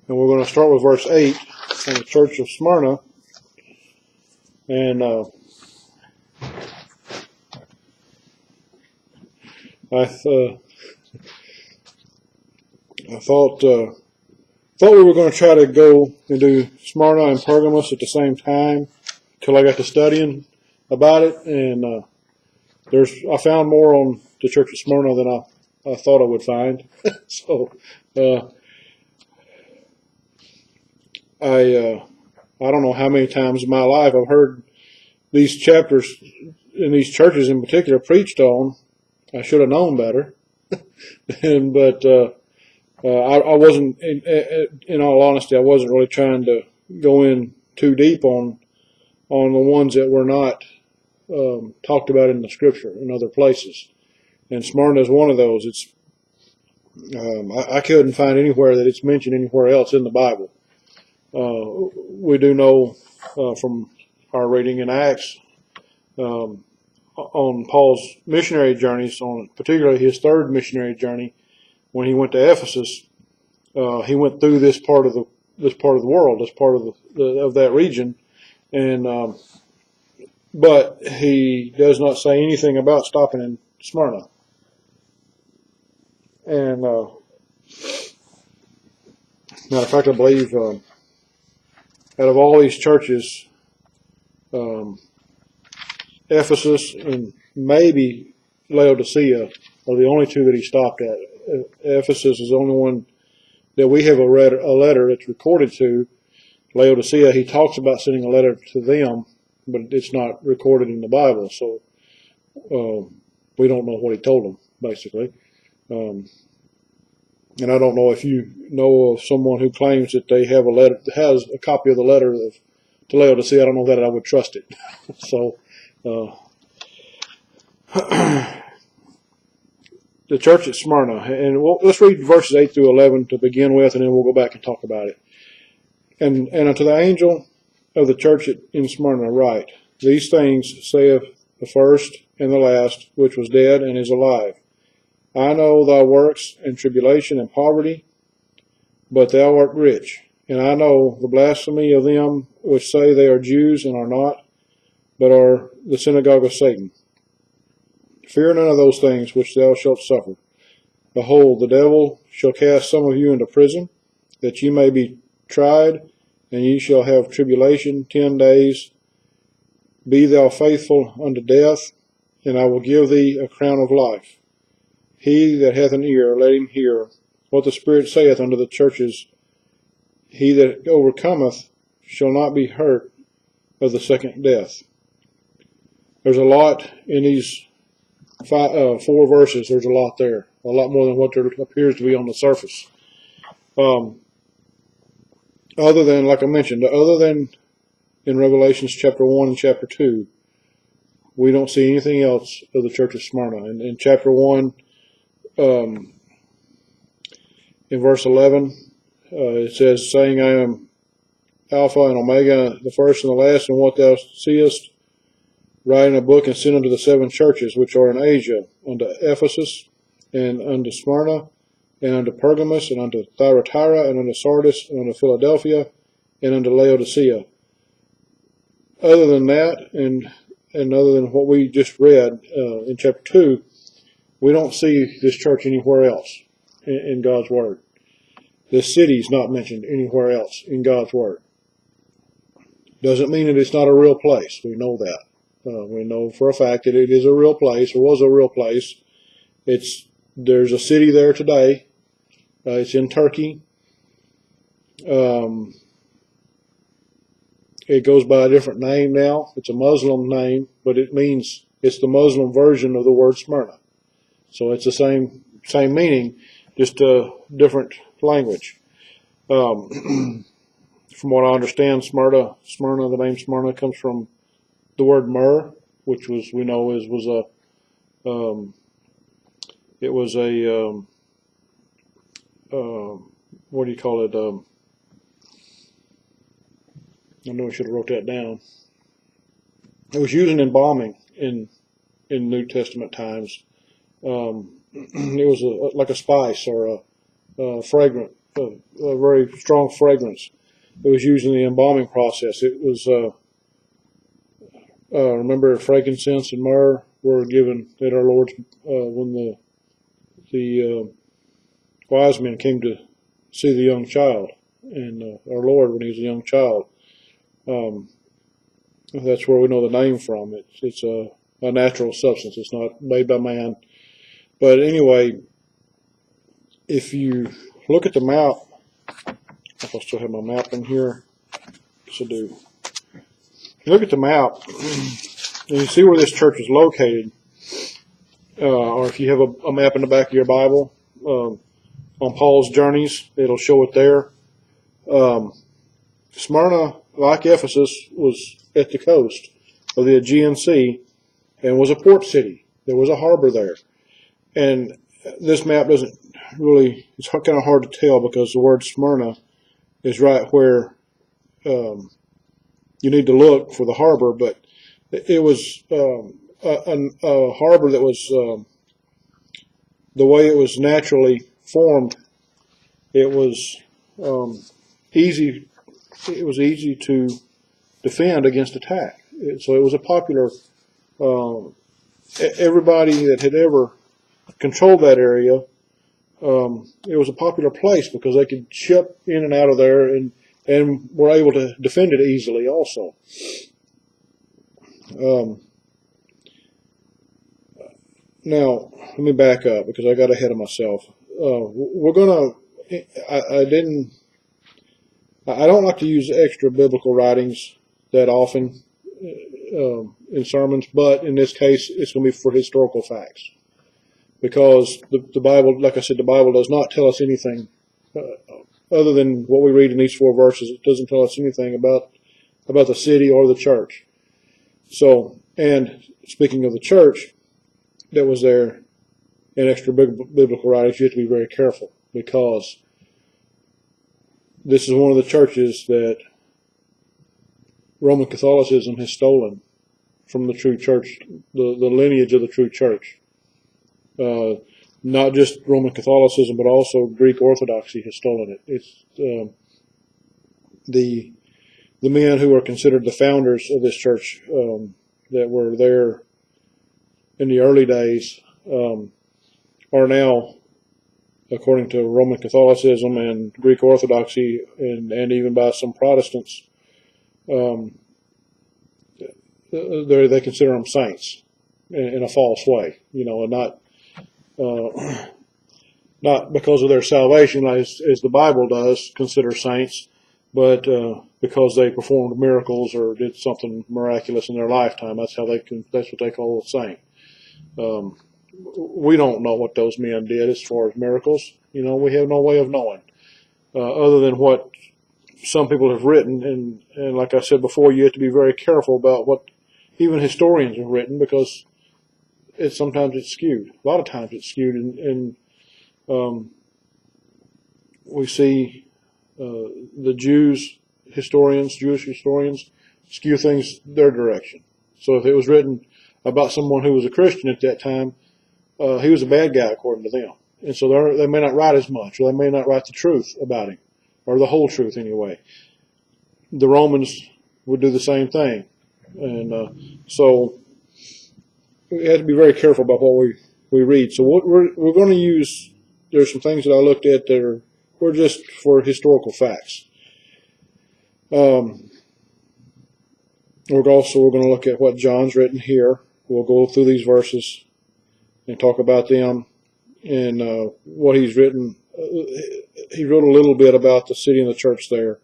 And we're going to start with verse 8 from the church of Smyrna. And I thought we were going to try to go and do Smyrna and Pergamos at the same time till I got to studying about it. And I found more on the church of Smyrna than I thought I would find. So I don't know how many times in my life I've heard these chapters in these churches in particular preached on. I should have known better. But I wasn't, in all honesty, I wasn't really trying to go in too deep on the ones that were not talked about in the scripture in other places. And Smyrna is one of those. It's I couldn't find anywhere that it's mentioned anywhere else in the Bible. We do know from our reading in Acts on Paul's missionary journeys, on particularly his third missionary journey, when he went to Ephesus, he went through this part of the world, this part of that region, and but he does not say anything about stopping in Smyrna. And matter of fact, I believe out of all these churches, Ephesus and maybe Laodicea are the only two that he stopped at. Ephesus is the only one that we have a letter that's recorded to. Laodicea, he talks about sending a letter to them, but it's not recorded in the Bible, so we don't know what he told them, basically. And I don't know if you know of someone who claims that they have has a copy of the letter to Laodicea. I don't know that I would trust it. So, the church at Smyrna, and let's read verses 8 through 11 to begin with, and then we'll go back and talk about it. And unto the angel of the church in Smyrna write, These things saith the first and the last, which was dead and is alive. I know thy works and tribulation and poverty, but thou art rich. And I know the blasphemy of them which say they are Jews and are not, but are the synagogue of Satan. Fear none of those things which thou shalt suffer. Behold, the devil shall cast some of you into prison, that ye may be tried, and ye shall have tribulation 10 days. Be thou faithful unto death, and I will give thee a crown of life. He that hath an ear, let him hear what the Spirit saith unto the churches. He that overcometh shall not be hurt of the second death. There's a lot in these 4 verses. There's a lot there. A lot more than what there appears to be on the surface. Other than, like I mentioned, other than in Revelations chapter 1 and chapter 2, we don't see anything else of the church of Smyrna. In chapter 1, in verse 11, it says, saying, I am Alpha and Omega, the first and the last, and what thou seest, write in a book and send unto the 7 churches which are in Asia, unto Ephesus, and unto Smyrna, and unto Pergamos, and unto Thyatira, and unto Sardis, and unto Philadelphia, and unto Laodicea. Other than that, and other than what we just read in chapter 2, we don't see this church anywhere else in God's Word. This city is not mentioned anywhere else in God's Word. Doesn't mean that it's not a real place. We know that. We know for a fact that it is a real place, or was a real place. There's a city there today. It's in Turkey. It goes by a different name now. It's a Muslim name, but it's the Muslim version of the word Smyrna. So it's the same meaning, just a different language. From what I understand, Smyrna, the name Smyrna comes from the word myrrh, which was what do you call it? I know I should have wrote that down. It was used in embalming in New Testament times. It was like a spice or a fragrant a very strong fragrance. It was used in the embalming process. It was, remember, frankincense and myrrh were given at our Lord's when the wise men came to see the young child, and our Lord when he was a young child. That's where we know the name from. It's a natural substance. It's not made by man. But anyway, if you look at the map, if I still have my map in here, yes I do. You look at the map, and you see where this church is located, or if you have a map in the back of your Bible, on Paul's journeys, it'll show it there. Smyrna, like Ephesus, was at the coast of the Aegean Sea and was a port city. There was a harbor there. And this map doesn't really, it's kind of hard to tell because the word Smyrna is right where you need to look for the harbor, but it was a harbor that was the way it was naturally formed. It was easy. It was easy to defend against attack. So it was a popular. Everybody that had ever controlled that area, it was a popular place because they could ship in and out of there and were able to defend it easily also. Now, let me back up because I got ahead of myself. We're going to, I don't like to use extra biblical writings that often in sermons, but in this case, it's going to be for historical facts. Because the Bible, like I said, the Bible does not tell us anything other than what we read in these 4 verses. It doesn't tell us anything about the city or the church. So, and speaking of the church that was there in extra biblical writings, you have to be very careful because this is one of the churches that Roman Catholicism has stolen from the true church, the lineage of the true church. Not just Roman Catholicism, but also Greek Orthodoxy has stolen it. It's the men who are considered the founders of this church that were there in the early days are now, according to Roman Catholicism and Greek Orthodoxy, and even by some Protestants, they consider them saints in a false way, and not because of their salvation, as the Bible does consider saints, but because they performed miracles or did something miraculous in their lifetime. That's what they call a saint. We don't know what those men did as far as miracles. We have no way of knowing, other than what some people have written. And like I said before, you have to be very careful about what even historians have written because sometimes it's skewed. A lot of times it's skewed, and we see the Jewish historians skew things their direction. So if it was written about someone who was a Christian at that time, he was a bad guy according to them. And so they may not write as much, or they may not write the truth about him, or the whole truth anyway. The Romans would do the same thing. And so we have to be very careful about what we read. So what we're going to use, there's some things that I looked at that were just for historical facts. We're going to look at what John's written here. We'll go through these verses and talk about them and what he's written. He wrote a little bit about the city and the church there,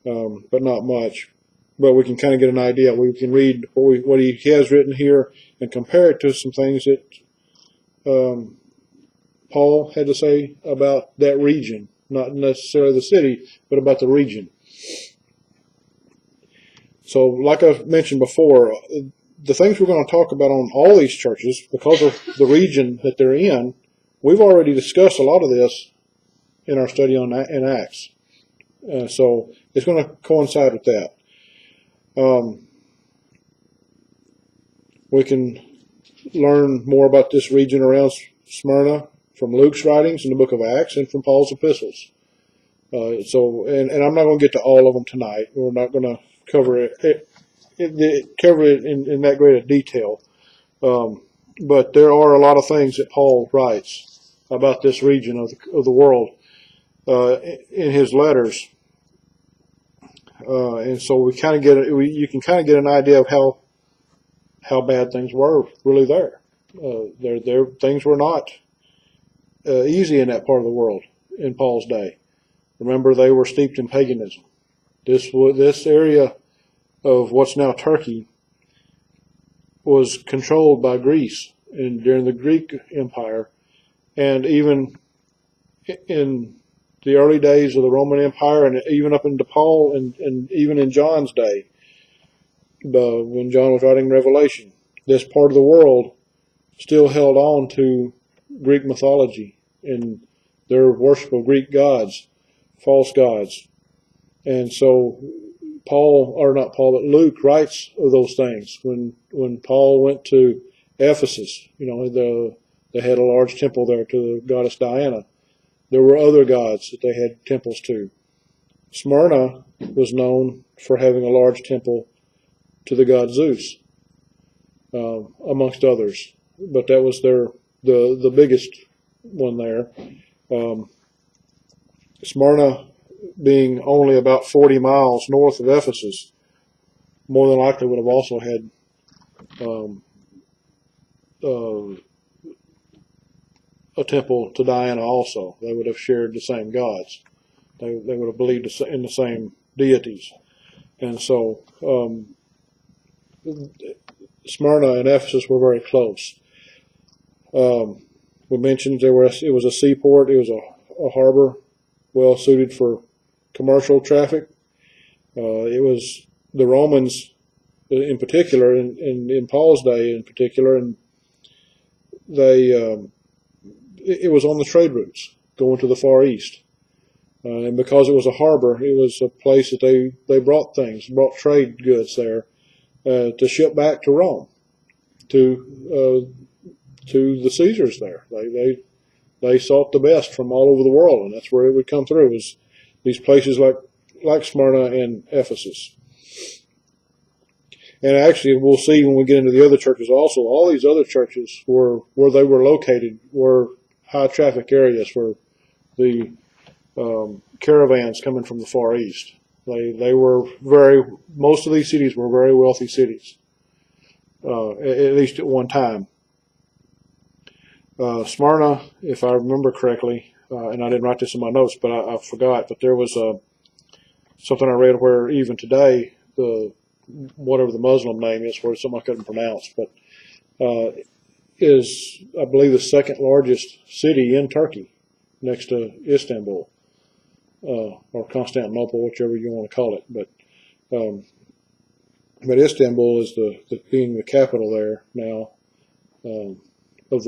but not much. But we can kind of get an idea. We can read what he has written here and compare it to some things that Paul had to say about that region, not necessarily the city, but about the region. So like I've mentioned before, the things we're going to talk about on all these churches, because of the region that they're in, we've already discussed a lot of this in our study in Acts. So it's going to coincide with that. We can learn more about this region around Smyrna from Luke's writings in the book of Acts and from Paul's epistles. And I'm not going to get to all of them tonight. We're not going to cover it in that great a detail. But there are a lot of things that Paul writes about this region of the world in his letters, and so we kind of you can kind of get an idea of how bad things were really there. Things were not easy in that part of the world in Paul's day. Remember, they were steeped in paganism. This area of what's now Turkey was controlled by Greece and during the Greek Empire, and even in the early days of the Roman Empire, and even up into Paul and even in John's day, when John was writing Revelation, this part of the world still held on to Greek mythology and their worship of Greek gods, false gods. And so Luke writes of those things. When Paul went to Ephesus, they had a large temple there to the goddess Diana. There were other gods that they had temples to. Smyrna was known for having a large temple to the god Zeus, amongst others. But that was the biggest one there. Smyrna, being only about 40 miles north of Ephesus, more than likely would have also had a temple to Diana also. They would have shared the same gods. They would have believed in the same deities. And so Smyrna and Ephesus were very close. We mentioned it was a seaport. It was a harbor well suited for commercial traffic. It was the Romans in particular, in Paul's day in particular, and it was on the trade routes going to the Far East. And because it was a harbor, it was a place that they brought trade goods there to ship back to Rome, to the Caesars there. They sought the best from all over the world, and that's where it would come through. It was these places like Smyrna and Ephesus. And actually, we'll see when we get into the other churches also, all these other churches where they were located were high traffic areas for the caravans coming from the Far East. Most of these cities were very wealthy cities, at least at one time. Smyrna, if I remember correctly, and I didn't write this in my notes, but I forgot, but there was something I read where even today, whatever the Muslim name is, where something I couldn't pronounce, but is, I believe, the second largest city in Turkey, next to Istanbul, or Constantinople, whichever you want to call it. But Istanbul is being the capital there now of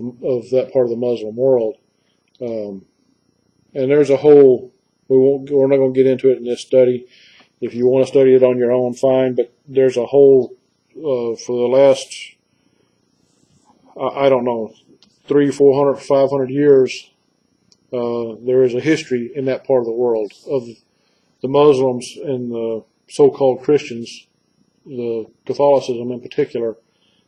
that part of the Muslim world. And there's a whole, we're not going to get into it in this study. If you want to study it on your own, fine, but there's a whole, for the last, I don't know, 300, 400, 500 years, there is a history in that part of the world of the Muslims and the so-called Christians, the Catholicism in particular,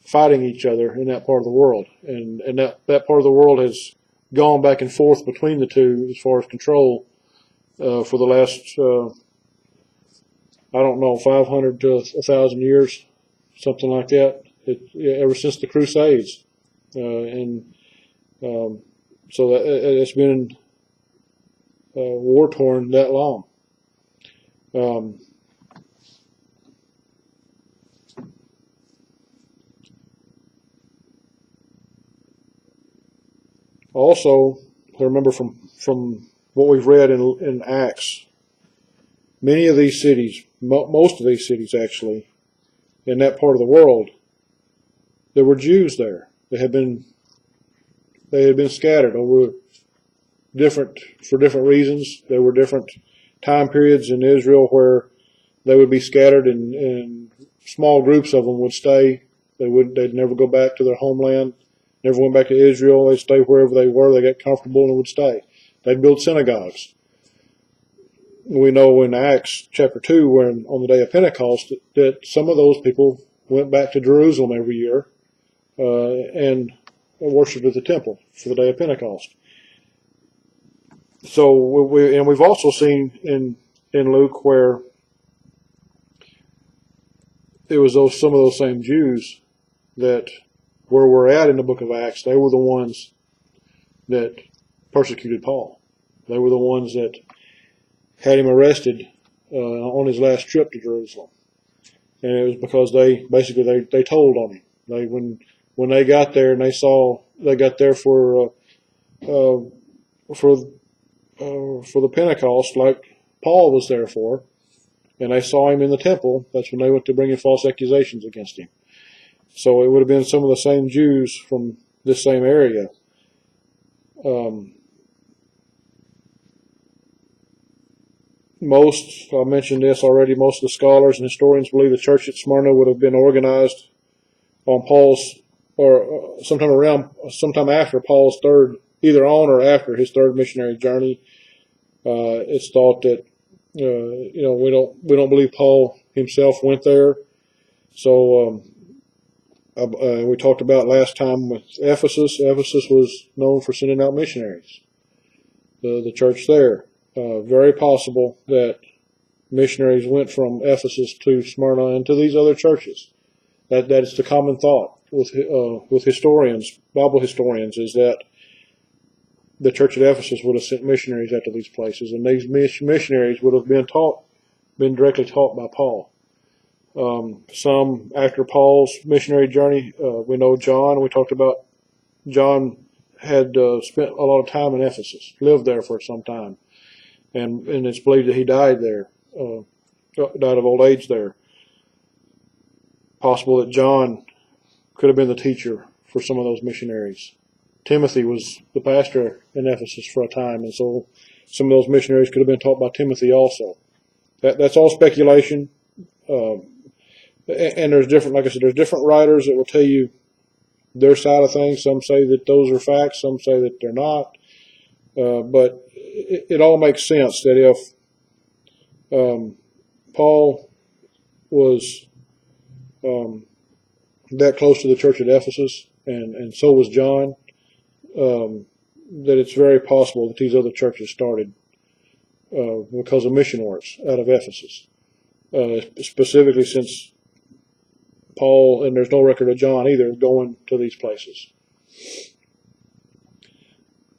fighting each other in that part of the world. And that part of the world has gone back and forth between the two as far as control for the last, I don't know, 500 to 1,000 years, something like that, ever since the Crusades. So it's been war-torn that long. Also, I remember from what we've read in Acts, many of these cities, most of these cities actually, in that part of the world, there were Jews there. They had been scattered over for different reasons. There were different time periods in Israel where they would be scattered, and small groups of them would stay. They'd never go back to their homeland. Never went back to Israel. They'd stay wherever they were. They got comfortable and would stay. They'd build synagogues. we know in Acts chapter 2, when on the day of Pentecost, that some of those people went back to Jerusalem every year and worshipped at the temple for the day of Pentecost. So we've also seen in Luke where it was some of those same Jews that where we're at in the book of Acts, they were the ones that persecuted Paul. They were the ones that had him arrested on his last trip to Jerusalem, and it was because they told on him. When they got there and they got there for the Pentecost, like Paul was there for, and they saw him in the temple. That's when they went to bring in false accusations against him. So it would have been some of the same Jews from this same area. I mentioned this already, most of the scholars and historians believe the church at Smyrna would have been organized on Paul's, or sometime after Paul's either on or after his third missionary journey. It's thought that, we don't believe Paul himself went there. So, we talked about last time with Ephesus. Ephesus was known for sending out missionaries. The church there. Very possible that missionaries went from Ephesus to Smyrna and to these other churches. That is the common thought with historians, Bible historians, is that the church at Ephesus would have sent missionaries out to these places, and these missionaries would have been directly taught by Paul. Some after Paul's missionary journey, we know John. We talked about John had spent a lot of time in Ephesus, lived there for some time, and it's believed that he died there, died of old age there. Possible that John could have been the teacher for some of those missionaries. Timothy was the pastor in Ephesus for a time, and so some of those missionaries could have been taught by Timothy also. That's all speculation. And there's different, like I said, there's different writers that will tell you their side of things. Some say that those are facts, some say that they're not. But it all makes sense that if Paul was that close to the church at Ephesus, and so was John, that it's very possible that these other churches started because of mission works out of Ephesus. Specifically since Paul, and there's no record of John either, going to these places.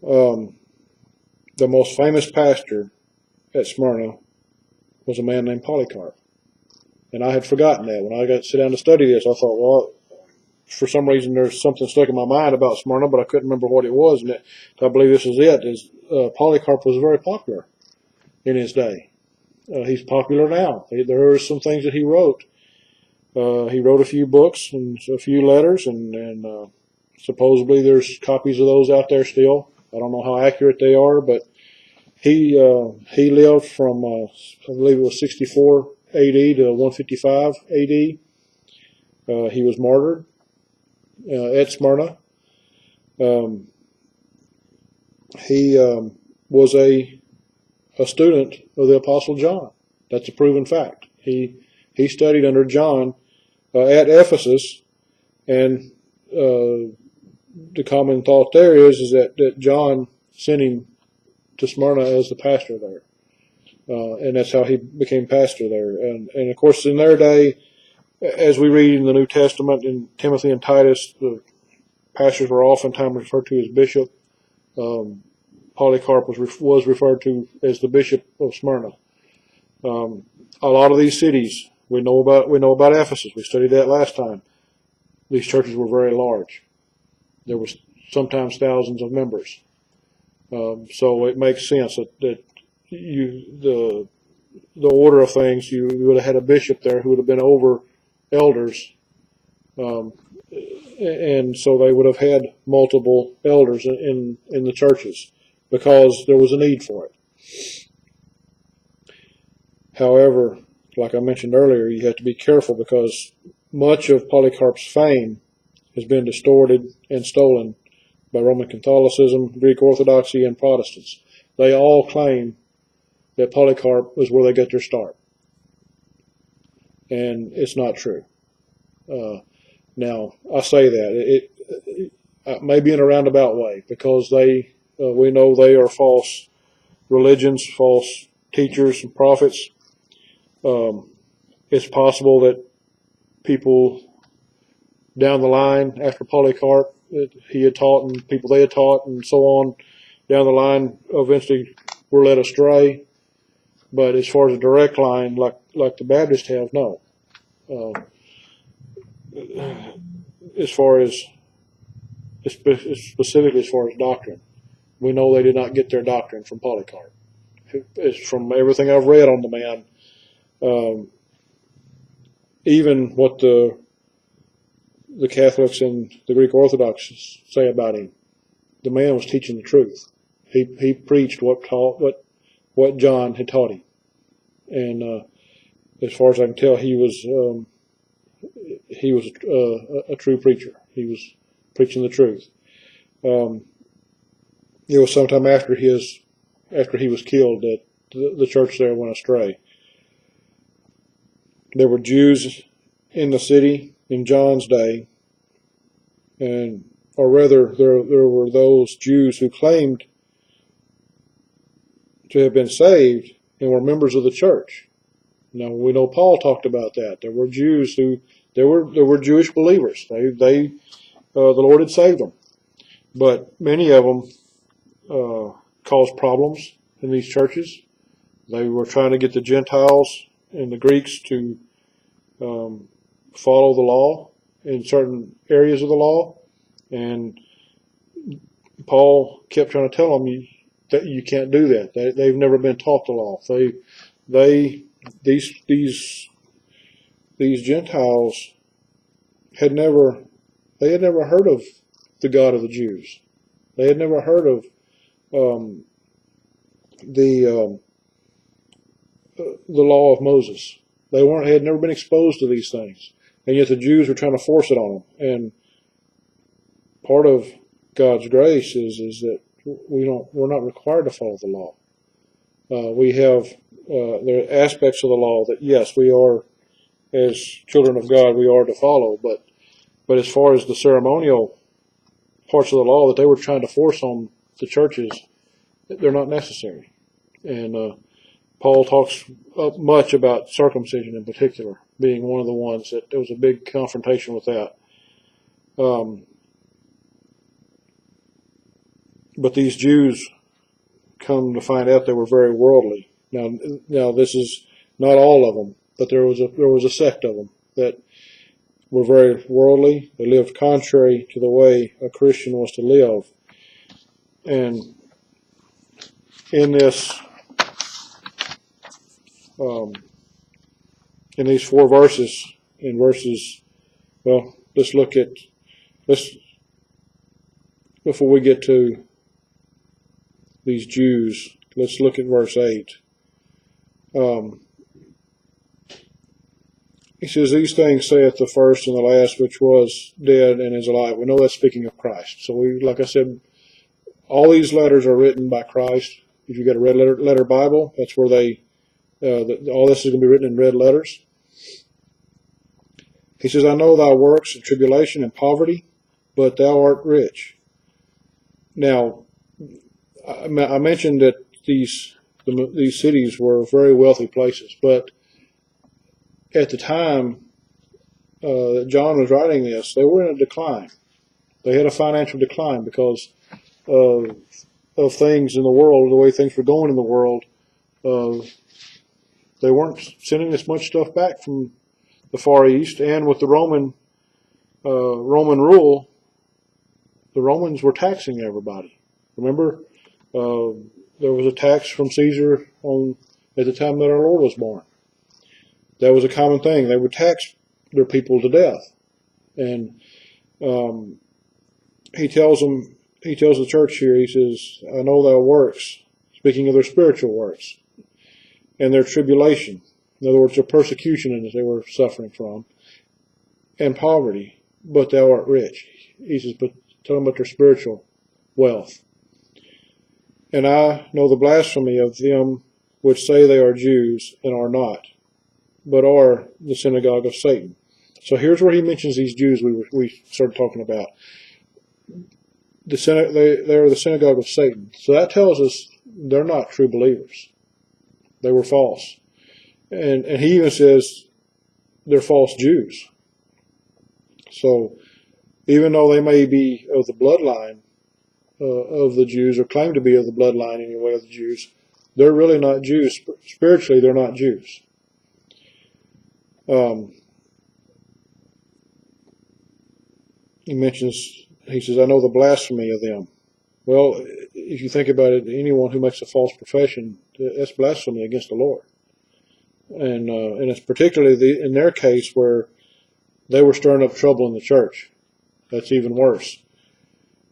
The most famous pastor at Smyrna was a man named Polycarp. And I had forgotten that. When I got to sit down to study this, I thought, well, for some reason there's something stuck in my mind about Smyrna, but I couldn't remember what it was. And I believe this is it. Polycarp was very popular in his day. He's popular now. There are some things that he wrote. He wrote a few books and a few letters, and supposedly there's copies of those out there still. I don't know how accurate they are, but he lived from, I believe it was 64 AD to 155 AD. He was martyred at Smyrna. He was a student of the Apostle John. That's a proven fact. He studied under John at Ephesus, and the common thought there is that John sent him to Smyrna as the pastor there, and that's how he became pastor there. And of course, in their day, as we read in the New Testament in Timothy and Titus, the pastors were oftentimes referred to as bishop. Polycarp was referred to as the bishop of Smyrna. A lot of these cities we know about Ephesus. We studied that last time. These churches were very large. There was sometimes thousands of members. So it makes sense that the order of things, you would have had a bishop there who would have been over elders, and so they would have had multiple elders in the churches because there was a need for it. However, like I mentioned earlier, you have to be careful because much of Polycarp's fame has been distorted and stolen by Roman Catholicism, Greek Orthodoxy, and Protestants. They all claim that Polycarp was where they got their start. And it's not true. Now, I say that. It may be in a roundabout way, because we know they are false religions, false teachers and prophets. It's possible that people down the line after Polycarp that he had taught and people they had taught and so on down the line eventually were led astray. But as far as a direct line like the Baptists have, no. As far as specifically as far as doctrine, we know they did not get their doctrine from Polycarp. It's from everything I've read on the man. Even what the Catholics and the Greek Orthodox say about him, the man was teaching the truth. He preached what John had taught him, and as far as I can tell, he was a true preacher. He was preaching the truth. It was sometime after he was killed that the church there went astray. There were Jews in the city in John's day, or rather, there were those Jews who claimed to have been saved and were members of the church. Now we know Paul talked about that. There were Jews there were Jewish believers. The Lord had saved them, but many of them caused problems in these churches. They were trying to get the Gentiles and the Greeks to follow the law in certain areas of the law, and Paul kept trying to tell them that you can't do that. They've never been taught the law. These Gentiles had never heard of the God of the Jews. They had never heard of the law of Moses. Had never been exposed to these things, and yet the Jews were trying to force it on them. And part of God's grace is that we're not required to follow the law. We have there are aspects of the law that yes, we are, as children of God, we are to follow. But as far as the ceremonial parts of the law that they were trying to force on the churches, they're not necessary. And Paul talks much about circumcision in particular, being one of the ones that there was a big confrontation with that. But these Jews come to find out they were very worldly. Now this is not all of them, but there was a sect of them that were very worldly. They lived contrary to the way a Christian was to live. And in this, in these 4 verses, well, before we get to these Jews, let's look at verse 8. He says, "These things saith the first and the last, which was dead and is alive." We know that's speaking of Christ. So like I said, all these letters are written by Christ. If you've got a red letter Bible, that's where all this is going to be written in red letters. He says, "I know thy works and tribulation and poverty, but thou art rich." Now, I mentioned that these cities were very wealthy places, but at the time that John was writing this, they were in a decline. They had a financial decline because of things in the world, the way things were going in the world. They weren't sending as much stuff back from the Far East, and with the Roman rule, the Romans were taxing everybody. Remember, there was a tax from Caesar at the time that our Lord was born. That was a common thing. They would tax their people to death. And he tells the church here, he says, "I know thy works," speaking of their spiritual works, "and their tribulation." In other words, their persecution that they were suffering from, "and poverty, but thou art rich." He says, but talking about their spiritual wealth. "And I know the blasphemy of them which say they are Jews and are not, but are the synagogue of Satan. So here's where he mentions these Jews we started talking about. They are the synagogue of Satan. So that tells us they're not true believers. They were false. And he even says they're false Jews. So even though they may be of the bloodline of the Jews, or claim to be of the bloodline anyway of the Jews, they're really not Jews. Spiritually, they're not Jews. He says, I know the blasphemy of them. Well, if you think about it, anyone who makes a false profession, that's blasphemy against the Lord. And it's particularly in their case where they were stirring up trouble in the church. That's even worse.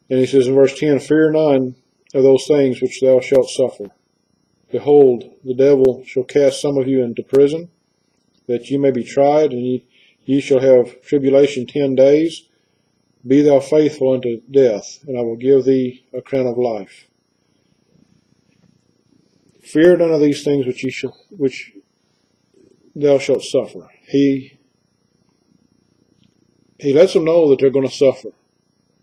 And he says in verse 10, fear none of those things which thou shalt suffer. Behold, the devil shall cast some of you into prison, that ye may be tried, and ye shall have tribulation 10 days. Be thou faithful unto death, and I will give thee a crown of life. Fear none of these things which thou shalt suffer. He lets them know that they're going to suffer.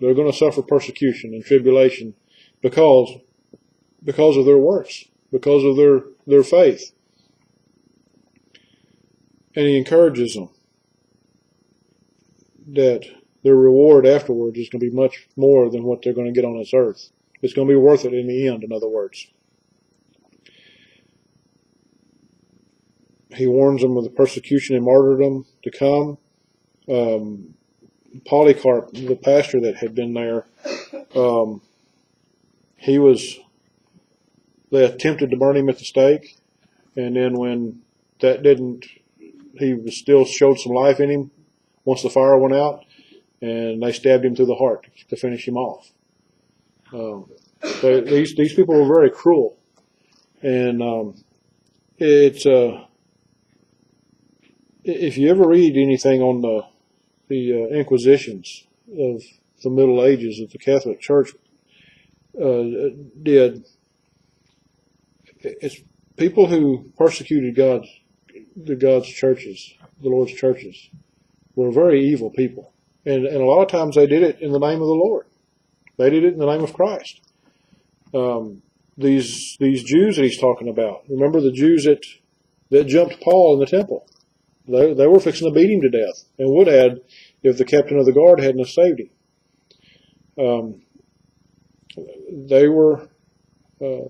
They're going to suffer persecution and tribulation because of their works, because of their faith. And he encourages them that their reward afterwards is going to be much more than what they're going to get on this earth. It's going to be worth it in the end, in other words. He warns them of the persecution and martyrdom to come. Polycarp, the pastor that had been there, they attempted to burn him at the stake, and then when that didn't, he was still showed some life in him once the fire went out, and they stabbed him through the heart to finish him off. These people were very cruel, and if you ever read anything on the Inquisitions of the Middle Ages that the Catholic Church did, it's people who persecuted God's churches, the Lord's churches, were very evil people. And a lot of times they did it in the name of the Lord. They did it in the name of Christ. These Jews that he's talking about, remember the Jews that jumped Paul in the temple? They were fixing to beat him to death, and would have if the captain of the guard hadn't saved him. They were a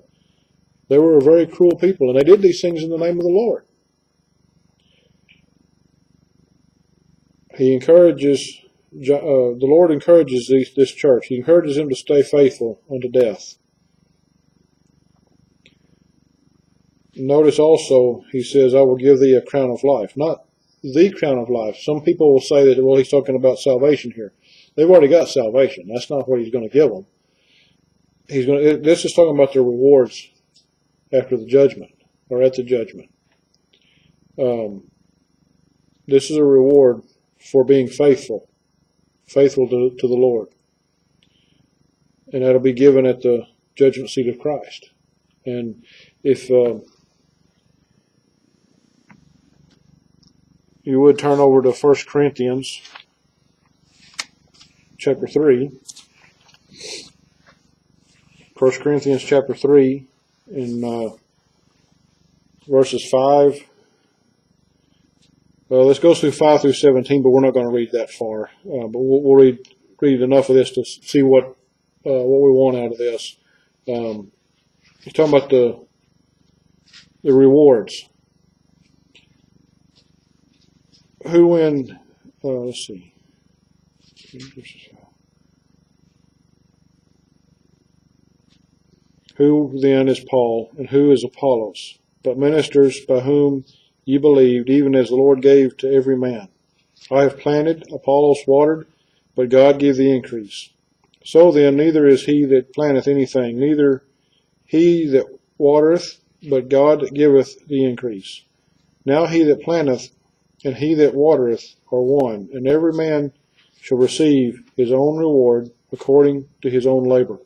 very cruel people, and they did these things in the name of the Lord. The Lord encourages this church. He encourages them to stay faithful unto death. Notice also, he says, I will give thee a crown of life. Not the crown of life. Some people will say that, well, he's talking about salvation here. They've already got salvation. That's not what he's going to give them. This is talking about their rewards after the judgment, or at the judgment. This is a reward for being faithful to the Lord. And that'll be given at the judgment seat of Christ. And if you would turn over to 1 Corinthians chapter 3. 1 Corinthians chapter 3 in verses 5. Let's go through 5 through 17, but we're not going to read that far. But we'll read enough of this to see what we want out of this. He's talking about the rewards. Let's see. Who then is Paul, and who is Apollos, but ministers by whom ye believed, even as the Lord gave to every man? I have planted, Apollos watered, but God gave the increase. So then, neither is he that planteth anything, neither he that watereth, but God that giveth the increase. Now he that planteth and he that watereth are one, and every man shall receive his own reward according to his own labor.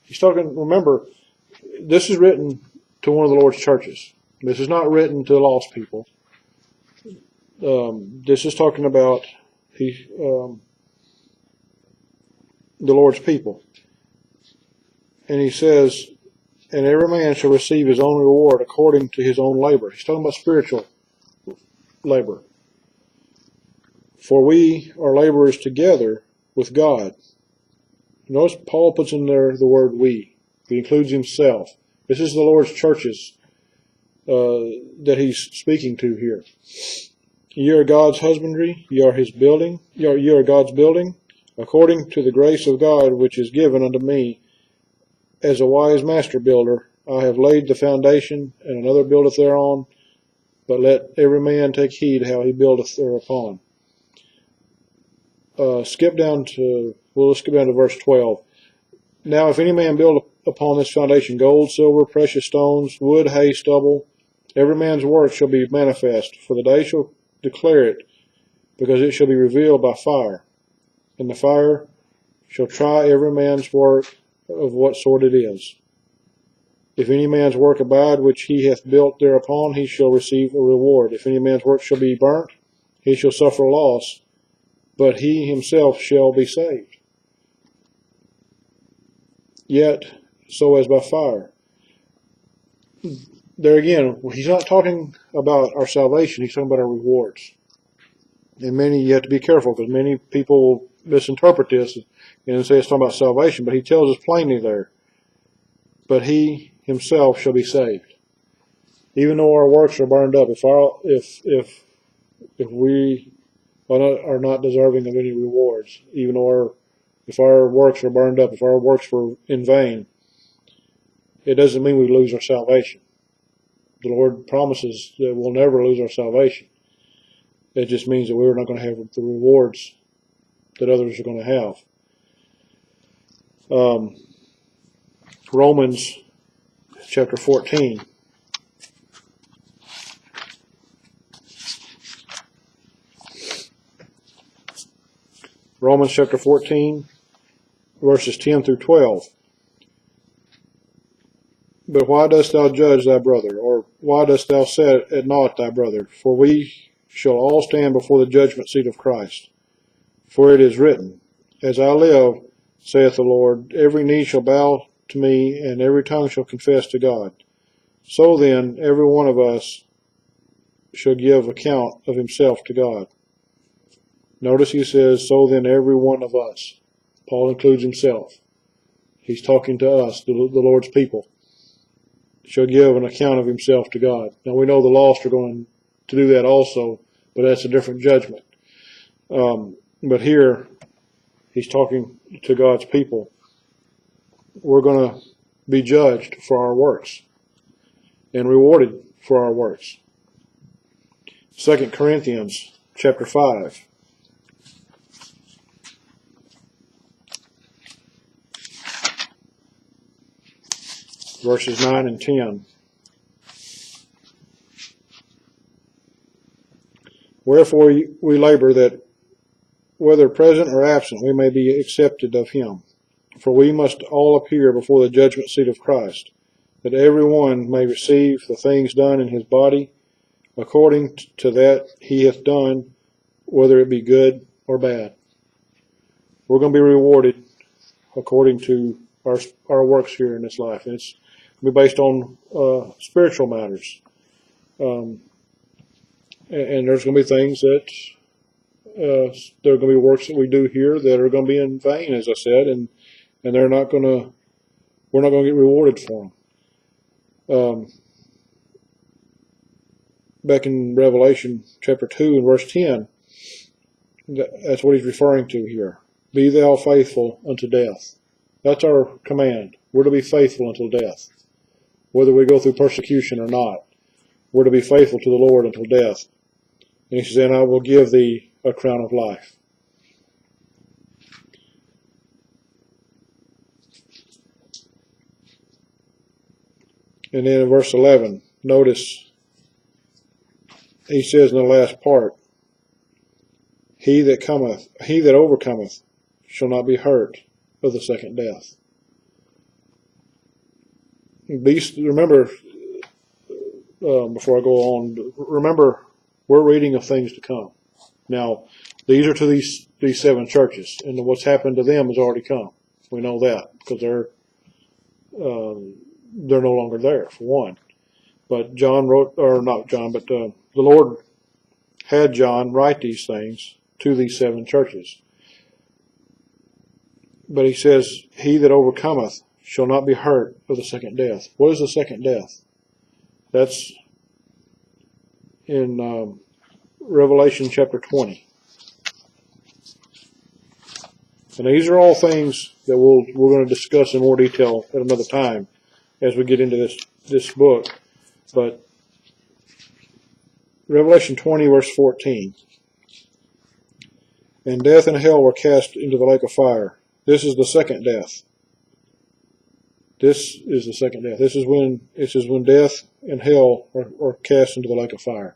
He's talking, remember, this is written to one of the Lord's churches. This is not written to lost people. This is talking about the Lord's people. And he says, and every man shall receive his own reward according to his own labor. He's talking about spiritual labor. For we are laborers together with God. Notice Paul puts in there the word we. He includes himself. This is the Lord's churches that he's speaking to here. Ye are God's husbandry, ye are his building, ye are God's building, according to the grace of God which is given unto me. As a wise master builder, I have laid the foundation, and another buildeth thereon, but let every man take heed how he buildeth thereupon. Let's skip down to verse 12. Now if any man build upon this foundation gold, silver, precious stones, wood, hay, stubble, every man's work shall be manifest, for the day shall declare it, because it shall be revealed by fire. And the fire shall try every man's work of what sort it is. If any man's work abide which he hath built thereupon, he shall receive a reward. If any man's work shall be burnt, he shall suffer loss, but he himself shall be saved. Yet so as by fire. There again, he's not talking about our salvation, he's talking about our rewards. And you have to be careful, because many people misinterpret this and say it's talking about salvation, but he tells us plainly there, but he himself shall be saved. Even though our works are burned up, if we are not deserving of any rewards, even though if our works are burned up, if our works were in vain, it doesn't mean we lose our salvation. The Lord promises that we'll never lose our salvation. It just means that we're not going to have the rewards that others are going to have. Romans chapter 14. Romans chapter 14, verses 10 through 12. But why dost thou judge thy brother? Or why dost thou set at naught thy brother? For we shall all stand before the judgment seat of Christ. For it is written, As I live, saith the Lord, every knee shall bow to me, and every tongue shall confess to God. So then, every one of us shall give account of himself to God. Notice he says, so then every one of us. Paul includes himself. He's talking to us, the Lord's people. Shall give an account of himself to God. Now we know the lost are going to do that also, but that's a different judgment. But here, he's talking to God's people. We're going to be judged for our works and rewarded for our works. 2 Corinthians chapter 5. Verses 9 and 10. Wherefore we labor that whether present or absent we may be accepted of him. For we must all appear before the judgment seat of Christ, that every one may receive the things done in his body according to that he hath done, whether it be good or bad. We're going to be rewarded according to our works here in this life. And it's going to be based on spiritual matters. And there's going to be things that there are going to be works that we do here that are going to be in vain, as I said, and we're not going to get rewarded for them. Back in Revelation chapter 2 and verse 10, that's what he's referring to here. Be thou faithful unto death. That's our command. We're to be faithful until death, whether we go through persecution or not. We're to be faithful to the Lord until death. And he says, and I will give thee a crown of life. And then in verse 11, notice he says in the last part, he that overcometh shall not be hurt of the second death. Remember, before I go on. Remember, we're reading of things to come. Now, these are to these 7 churches, and what's happened to them has already come. We know that because they're no longer there, for one. But John wrote, or not John, but the Lord had John write these things to these 7 churches. But he says, he that overcometh shall not be hurt of the second death. What is the second death? That's in Revelation chapter 20. And these are all things that we're going to discuss in more detail at another time as we get into this book. But Revelation 20, verse 14. And death and hell were cast into the lake of fire. This is the second death. This is the second death. This is when death and hell are cast into the lake of fire.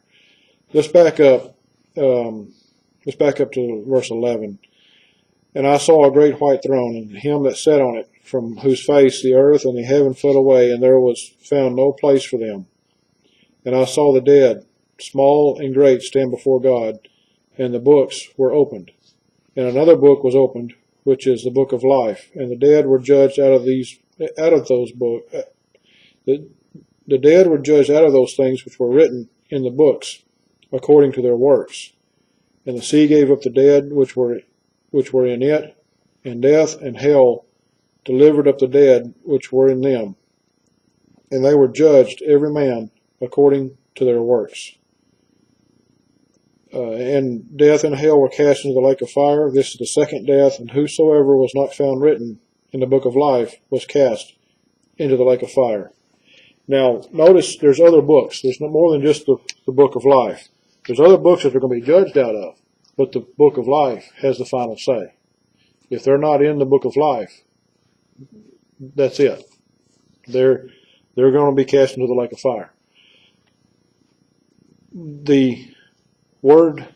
Let's back up. Let's back up to verse 11. And I saw a great white throne, and him that sat on it, from whose face the earth and the heaven fled away, and there was found no place for them. And I saw the dead, small and great, stand before God, and the books were opened. And another book was opened, which is the book of life. And the dead were judged out of those books. The dead were judged out of those things which were written in the books, according to their works. And the sea gave up the dead which were in it, and death and hell delivered up the dead which were in them. And they were judged, every man according to their works. And death and hell were cast into the lake of fire. This is the second death, and whosoever was not found written in the book of life was cast into the lake of fire. Now, notice there's other books. There's no more than just the book of life. There's other books that they're going to be judged out of, but the book of life has the final say. If they're not in the book of life, that's it. They're going to be cast into the lake of fire. The word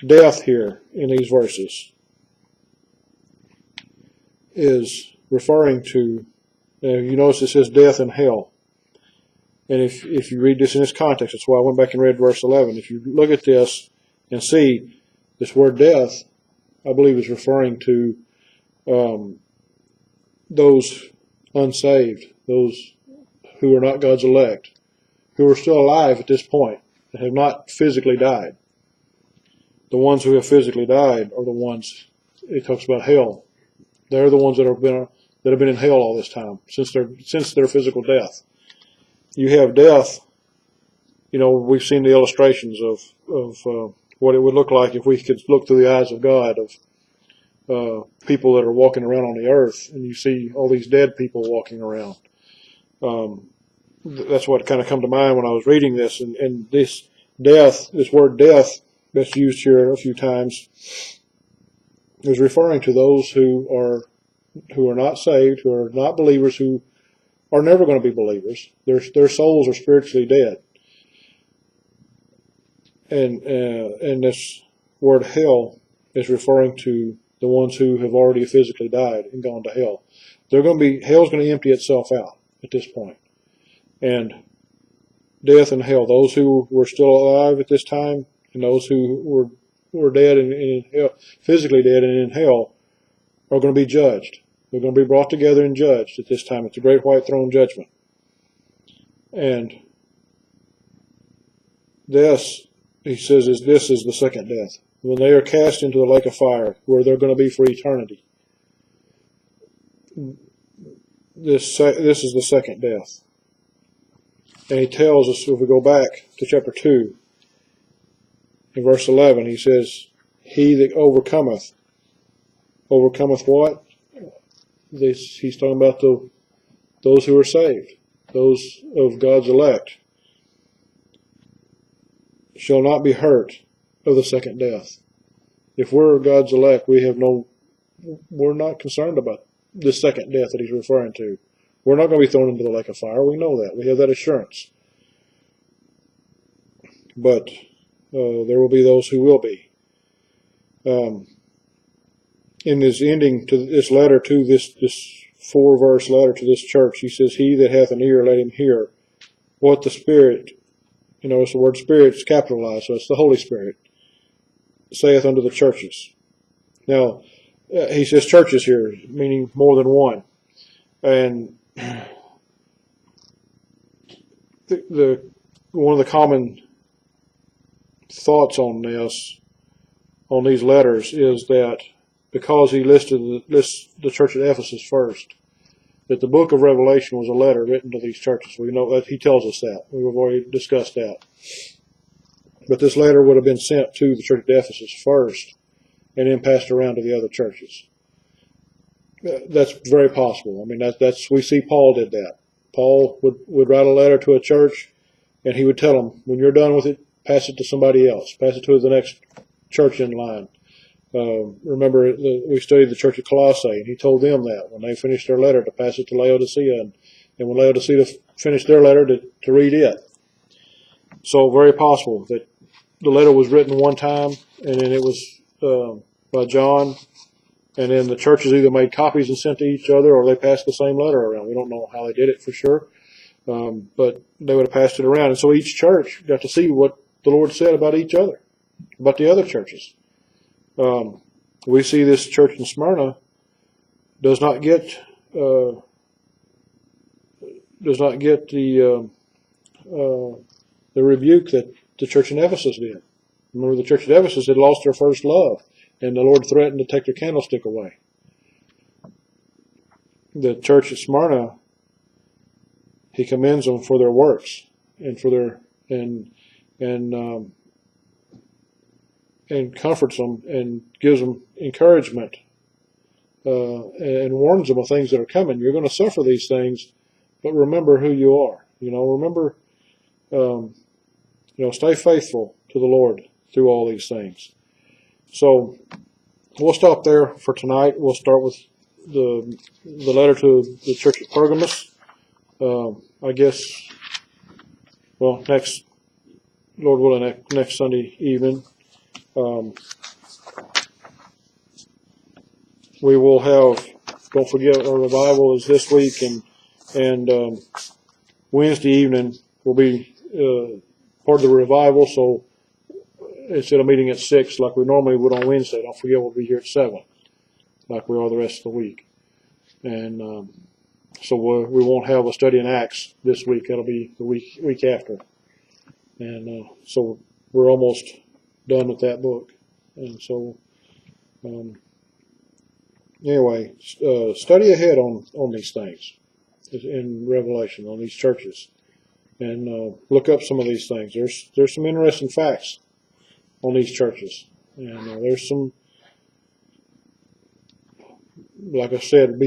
death here in these verses is referring to, you notice it says death and hell. And if you read this in its context, that's why I went back and read verse 11. If you look at this and see this word death, I believe is referring to those unsaved, those who are not God's elect, who are still alive at this point, that have not physically died. The ones who have physically died are the ones, it talks about hell. They're the ones that have been in hell all this time, since their physical death. You have death, we've seen the illustrations of what it would look like if we could look through the eyes of God, of people that are walking around on the earth, and you see all these dead people walking around. That's what kind of come to mind when I was reading this, and this word death that's used here a few times is referring to those who are not saved, who are not believers, who are never going to be believers. Their souls are spiritually dead. And this word hell is referring to the ones who have already physically died and gone to hell. Hell's going to empty itself out at this point. And death and hell, those who were still alive at this time, and those who were dead and in hell, physically dead and in hell, are going to be judged. They're going to be brought together and judged at this time. It's the great white throne judgment. And this, he says, this is the second death. When they are cast into the lake of fire, where they're going to be for eternity. This is the second death. And he tells us, if we go back to chapter 2, in verse 11, he says, he that overcometh what? He's talking about those who are saved, those of God's elect, shall not be hurt of the second death. If we're God's elect, we're not concerned about the second death that he's referring to. We're not going to be thrown into the lake of fire. We know that. We have that assurance. But there will be those who will be. In his ending to this letter, to this 4-verse letter to this church, he says, he that hath an ear, let him hear what the Spirit It's the word Spirit's capitalized, so it's the Holy Spirit, saith unto the churches. Now, he says churches here, meaning more than one. And one of the common thoughts on these letters, is that because he lists the church at Ephesus first, that the book of Revelation was a letter written to these churches. We know that he tells us that. We've already discussed that. But this letter would have been sent to the church at Ephesus first, and then passed around to the other churches. That's very possible. I mean, that's we see Paul did that. Paul would write a letter to a church, and he would tell them, when you're done with it, pass it to somebody else. Pass it to the next church in line. Remember, we studied the church of Colossae, and he told them that when they finished their letter to pass it to Laodicea, and when Laodicea finished their letter to read it. So very possible that the letter was written one time, and then it was by John, and then the churches either made copies and sent to each other, or they passed the same letter around. We don't know how they did it for sure, but they would have passed it around. And so each church got to see what the Lord said about each other, about the other churches. We see this church in Smyrna does not get the rebuke that the church in Ephesus did. Remember, the church at Ephesus had lost their first love, and the Lord threatened to take their candlestick away. The church at Smyrna, he commends them for their works and for their and comforts them and gives them encouragement and warns them of things that are coming. You're going to suffer these things, but remember who you are. Remember, stay faithful to the Lord through all these things. So we'll stop there for tonight. We'll start with the letter to the church at Pergamos. I guess, next, Lord willing, next Sunday evening. We will have, don't forget, our revival is this week, and Wednesday evening will be part of the revival, so instead of meeting at 6 like we normally would on Wednesday, don't forget we'll be here at 7 like we are the rest of the week. And so we won't have a study in Acts this week. That'll be the week after. And so we're almost done with that book. And so anyway, study ahead on these things in Revelation, on these churches, and look up some of these things. There's some interesting facts on these churches, and there's some, like I said, be